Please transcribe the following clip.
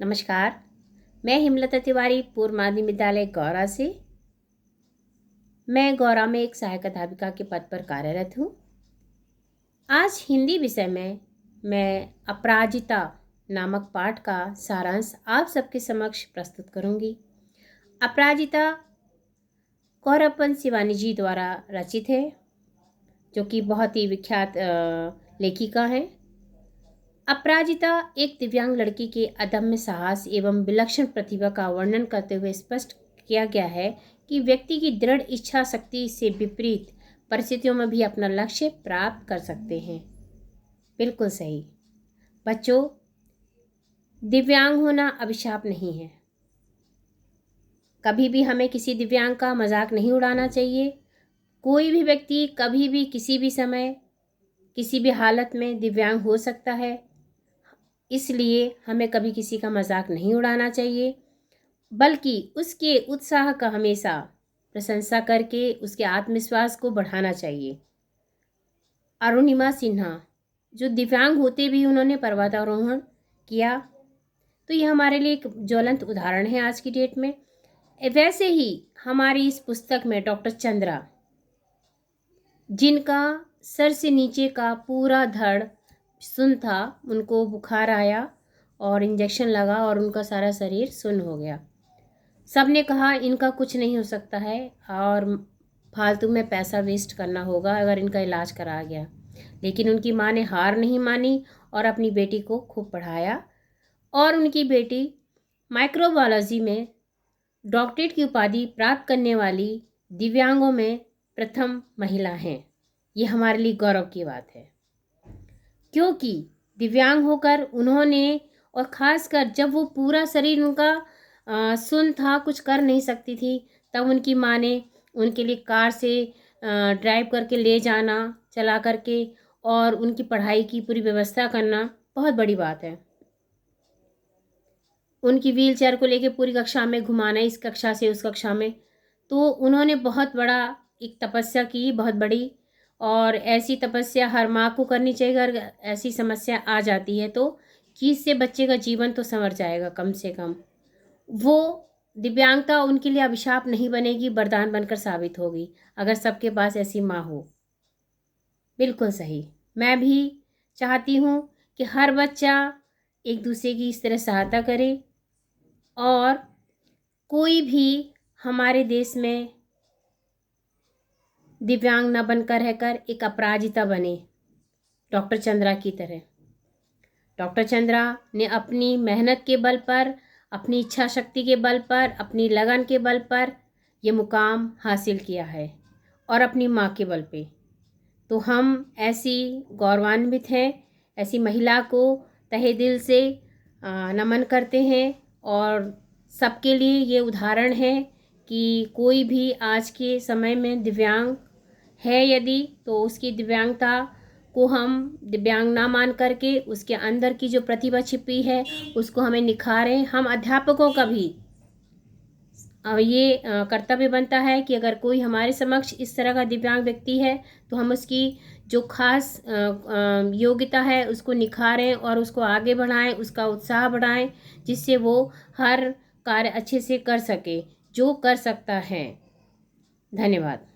नमस्कार। मैं हिमलता तिवारी पूर्व माध्यमिक विद्यालय गौरा से। मैं गौरा में एक सहायक अध्यापिका के पद पर कार्यरत हूँ। आज हिंदी विषय में मैं अपराजिता नामक पाठ का सारांश आप सबके समक्ष प्रस्तुत करूँगी। अपराजिता कौरप्पन शिवानी जी द्वारा रचित है, जो कि बहुत ही विख्यात लेखिका हैं। अपराजिता एक दिव्यांग लड़की के अदम्य साहस एवं विलक्षण प्रतिभा का वर्णन करते हुए स्पष्ट किया गया है कि व्यक्ति की दृढ़ इच्छा शक्ति से विपरीत परिस्थितियों में भी अपना लक्ष्य प्राप्त कर सकते हैं। बिल्कुल सही। बच्चों, दिव्यांग होना अभिशाप नहीं है। कभी भी हमें किसी दिव्यांग का मजाक नहीं उड़ाना चाहिए। कोई भी व्यक्ति कभी भी किसी भी समय किसी भी हालत में दिव्यांग हो सकता है, इसलिए हमें कभी किसी का मजाक नहीं उड़ाना चाहिए, बल्कि उसके उत्साह का हमेशा प्रशंसा करके उसके आत्मविश्वास को बढ़ाना चाहिए। अरुणिमा सिन्हा, जो दिव्यांग होते भी उन्होंने पर्वतारोहण किया, तो यह हमारे लिए एक ज्वलंत उदाहरण है आज की डेट में। वैसे ही हमारी इस पुस्तक में डॉक्टर चंद्रा, जिनका सर से नीचे का पूरा धड़ सुन्न था, उनको बुखार आया और इंजेक्शन लगा और उनका सारा शरीर सुन्न हो गया। सब ने कहा इनका कुछ नहीं हो सकता है और फालतू में पैसा वेस्ट करना होगा अगर इनका इलाज करा गया, लेकिन उनकी माँ ने हार नहीं मानी और अपनी बेटी को खूब पढ़ाया और उनकी बेटी माइक्रोबायोलॉजी में डॉक्टरेट की उपाधि प्राप्त करने वाली दिव्यांगों में प्रथम महिला हैं। ये हमारे लिए गौरव की बात है, क्योंकि दिव्यांग होकर उन्होंने, और ख़ासकर जब वो पूरा शरीर उनका सुन्न था, कुछ कर नहीं सकती थी, तब उनकी माँ ने उनके लिए कार से ड्राइव करके ले जाना, चला करके, और उनकी पढ़ाई की पूरी व्यवस्था करना बहुत बड़ी बात है। उनकी व्हील चेयर को लेके पूरी कक्षा में घुमाना, इस कक्षा से उस कक्षा में, तो उन्होंने बहुत बड़ा एक तपस्या की, बहुत बड़ी। और ऐसी तपस्या हर माँ को करनी चाहिए। अगर ऐसी समस्या आ जाती है तो कि इससे बच्चे का जीवन तो संवर जाएगा कम से कम। वो दिव्यांगता उनके लिए अभिशाप नहीं बनेगी, वरदान बनकर साबित होगी अगर सबके पास ऐसी माँ हो। बिल्कुल सही। मैं भी चाहती हूँ कि हर बच्चा एक दूसरे की इस तरह सहायता करे और कोई भी हमारे देश में दिव्यांग न बनकर रहकर एक अपराजिता बने, डॉक्टर चंद्रा की तरह। डॉक्टर चंद्रा ने अपनी मेहनत के बल पर, अपनी इच्छा शक्ति के बल पर, अपनी लगन के बल पर ये मुकाम हासिल किया है और अपनी माँ के बल पे। तो हम ऐसी गौरवान्वित हैं, ऐसी महिला को तहे दिल से नमन करते हैं और सबके लिए ये उदाहरण है कि कोई भी आज के समय में दिव्यांग है यदि, तो उसकी दिव्यांगता को हम दिव्यांग ना मान करके उसके अंदर की जो प्रतिभा छिपी है उसको हमें निखारें। हम अध्यापकों का भी ये कर्तव्य बनता है कि अगर कोई हमारे समक्ष इस तरह का दिव्यांग व्यक्ति है तो हम उसकी जो खास योग्यता है उसको निखारें और उसको आगे बढ़ाएं, उसका उत्साह बढ़ाएं, जिससे वो हर कार्य अच्छे से कर सके जो कर सकता है। धन्यवाद।